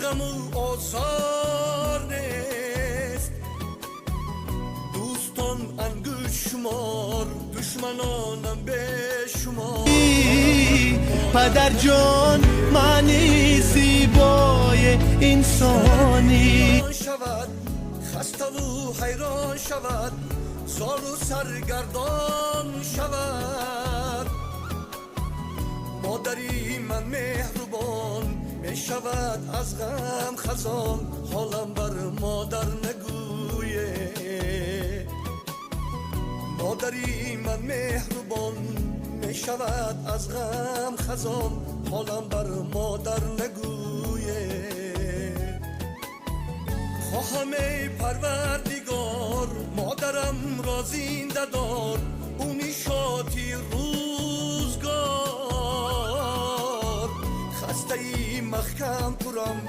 غم و آثار نیست، دوستان انگوش شمار، دشمنانم به شمار. پدر جان معنی زیبای انسانی شود خسته و حیران شود، زار و سرگردان شود. مادری من مهربان می شود از غم خزان، حالم بر مادر نگویه. مادری من مهربان می شود از غم خزان، حالم بر مادر نگویه. خواهم ای پروردگار مادرم را زنده دار، اونی شاتی روزگار. خسته ای محکم پرم